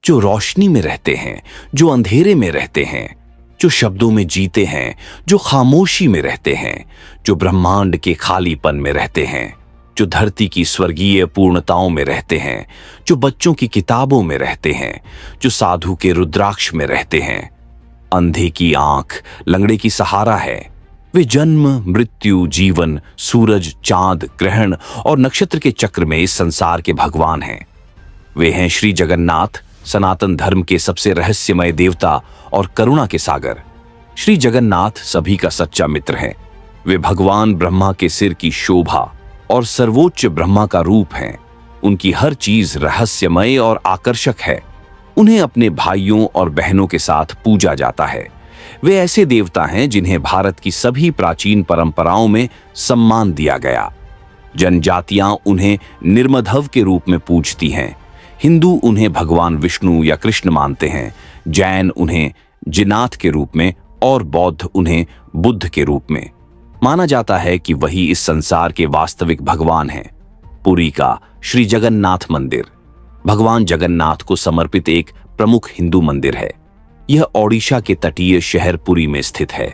जो रोशनी में रहते हैं, जो अंधेरे में रहते हैं, जो शब्दों में जीते हैं, जो खामोशी में रहते हैं, जो ब्रह्मांड के खालीपन में रहते हैं, जो धरती की स्वर्गीय पूर्णताओं में रहते हैं, जो बच्चों की किताबों में रहते हैं, जो साधु के रुद्राक्ष में रहते हैं। अंधे की आंख लंगड़े की सहारा है। वे जन्म, मृत्यु, जीवन, सूरज, चांद, ग्रहण और नक्षत्र के चक्र में इस संसार के भगवान हैं। वे हैं श्री जगन्नाथ, सनातन धर्म के सबसे रहस्यमय देवता और करुणा के सागर। श्री जगन्नाथ सभी का सच्चा मित्र है। वे भगवान ब्रह्मा के सिर की शोभा और सर्वोच्च ब्रह्मा का रूप हैं। उनकी हर चीज रहस्यमय और आकर्षक है। उन्हें अपने भाइयों और बहनों के साथ पूजा जाता है। वे ऐसे देवता हैं जिन्हें भारत की सभी प्राचीन परंपराओं में सम्मान दिया गया। जनजातियां उन्हें निर्मधव के रूप में पूजती हैं। हिंदू उन्हें भगवान विष्णु या कृष्ण मानते हैं, जैन उन्हें जिनाथ के रूप में और बौद्ध उन्हें बुद्ध के रूप में। माना जाता है कि वही इस संसार के वास्तविक भगवान हैं। पुरी का श्री जगन्नाथ मंदिर भगवान जगन्नाथ को समर्पित एक प्रमुख हिंदू मंदिर है। यह ओडिशा के तटीय शहर पुरी में स्थित है।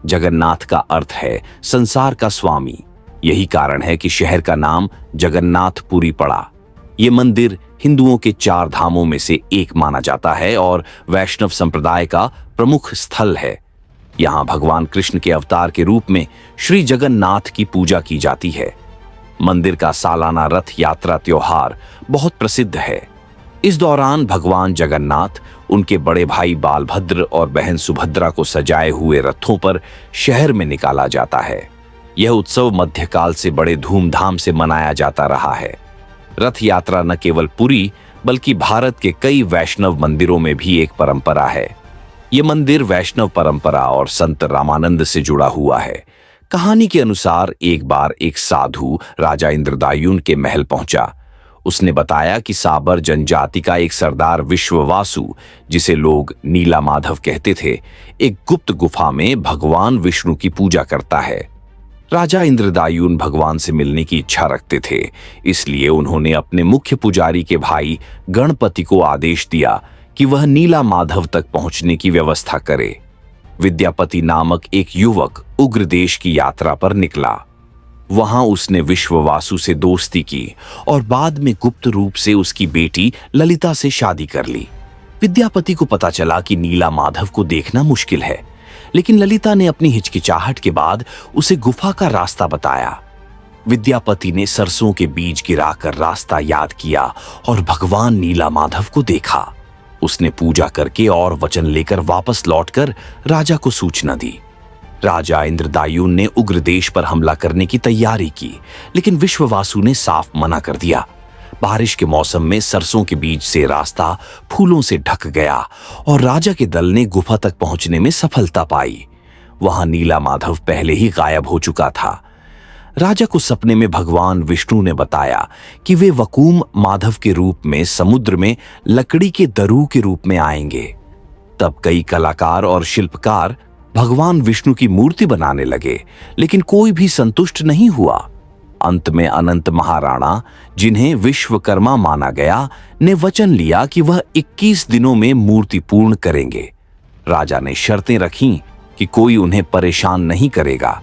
जगन्नाथ का अर्थ है संसार का स्वामी। यही कारण है कि शहर का नाम जगन्नाथपुरी पड़ा। यह मंदिर हिंदुओं के 4 धामों में से एक माना जाता है और वैष्णव संप्रदाय का प्रमुख स्थल है। यहाँ भगवान कृष्ण के अवतार के रूप में श्री जगन्नाथ की पूजा की जाती है। मंदिर का सालाना रथ यात्रा त्योहार बहुत प्रसिद्ध है। इस दौरान भगवान जगन्नाथ, उनके बड़े भाई बालभद्र और बहन सुभद्रा को सजाए हुए रथों पर शहर में निकाला जाता है। यह उत्सव मध्यकाल से बड़े धूमधाम से मनाया जाता रहा है। रथ यात्रा न केवल पुरी बल्कि भारत के कई वैष्णव मंदिरों में भी एक परंपरा है। यह मंदिर वैष्णव परंपरा और संत रामानंद से जुड़ा हुआ है। कहानी के अनुसार एक बार एक साधु राजा इंद्रदायुन के महल पहुंचा। उसने बताया कि साबर जनजाति का एक सरदार विश्ववासु, जिसे लोग नीला माधव कहते थे, एक गुप्त गुफा में भगवान विष्णु की पूजा करता है। राजा इंद्रदायुन भगवान से मिलने की इच्छा रखते थे, इसलिए उन्होंने अपने मुख्य पुजारी के भाई गणपति को आदेश दिया कि वह नीला माधव तक पहुंचने की व्यवस्था करे। विद्यापति नामक एक युवक उग्र देश की यात्रा पर निकला। वहां उसने विश्ववासु से दोस्ती की और बाद में गुप्त रूप से उसकी बेटी ललिता से शादी कर ली। विद्यापति को पता चला कि नीला माधव को देखना मुश्किल है, लेकिन ललिता ने अपनी हिचकिचाहट के बाद उसे गुफा का रास्ता बताया। विद्यापति ने सरसों के बीज गिराकर रास्ता याद किया और भगवान नीला माधव को देखा। उसने पूजा करके और वचन लेकर वापस लौटकर राजा को सूचना दी। राजा इंद्रदायुन ने उग्र देश पर हमला करने की तैयारी की, लेकिन विश्ववासु ने साफ मना कर दिया। बारिश के मौसम में सरसों के बीज से रास्ता फूलों से ढक गया और राजा के दल ने गुफा तक पहुंचने में सफलता पाई। वहां नीला माधव पहले ही गायब हो चुका था। राजा को सपने में भगवान विष्णु ने बताया कि वे वकूम माधव के रूप में समुद्र में लकड़ी के दरू के रूप में आएंगे। तब कई कलाकार और शिल्पकार भगवान विष्णु की मूर्ति बनाने लगे, लेकिन कोई भी संतुष्ट नहीं हुआ। अंत में अनंत महाराणा, जिन्हें विश्वकर्मा माना गया, ने वचन लिया कि वह 21 दिनों में मूर्ति पूर्ण करेंगे। राजा ने शर्तें रखीं कि कोई उन्हें परेशान नहीं करेगा।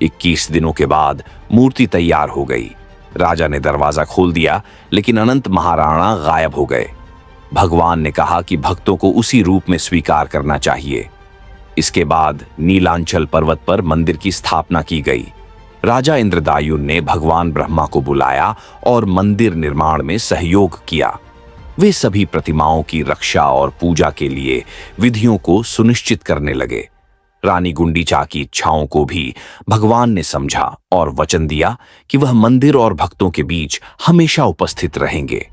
21 दिनों के बाद मूर्ति तैयार हो गई। राजा ने दरवाजा खोल दिया, लेकिन अनंत महाराणा गायब हो गए। भगवान ने कहा कि भक्तों को उसी रूप में स्वीकार करना चाहिए। इसके बाद नीलांचल पर्वत पर मंदिर की स्थापना की गई। राजा इंद्रदायुन ने भगवान ब्रह्मा को बुलाया और मंदिर निर्माण में सहयोग किया। वे सभी प्रतिमाओं की रक्षा और पूजा के लिए विधियों को सुनिश्चित करने लगे। रानी गुंडीचा की इच्छाओं को भी भगवान ने समझा और वचन दिया कि वह मंदिर और भक्तों के बीच हमेशा उपस्थित रहेंगे।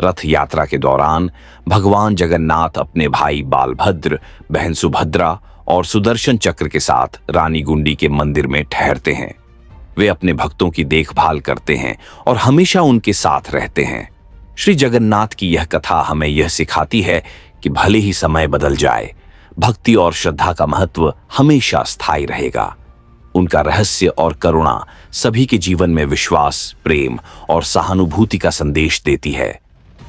रथ यात्रा के दौरान भगवान जगन्नाथ अपने भाई बालभद्र, बहन सुभद्रा और सुदर्शन चक्र के साथ रानी गुंडी के मंदिर में ठहरते हैं। वे अपने भक्तों की देखभाल करते हैं और हमेशा उनके साथ रहते हैं। श्री जगन्नाथ की यह कथा हमें यह सिखाती है कि भले ही समय बदल जाए, भक्ति और श्रद्धा का महत्व हमेशा स्थायी रहेगा। उनका रहस्य और करुणा सभी के जीवन में विश्वास, प्रेम और सहानुभूति का संदेश देती है।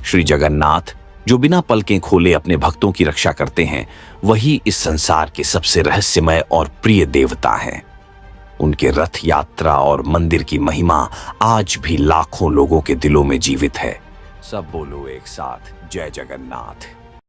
श्री जगन्नाथ जो बिना पलकें खोले अपने भक्तों की रक्षा करते हैं, वही इस संसार के सबसे रहस्यमय और प्रिय देवता हैं। उनके रथ यात्रा और मंदिर की महिमा आज भी लाखों लोगों के दिलों में जीवित है। सब बोलो एक साथ, जय जगन्नाथ।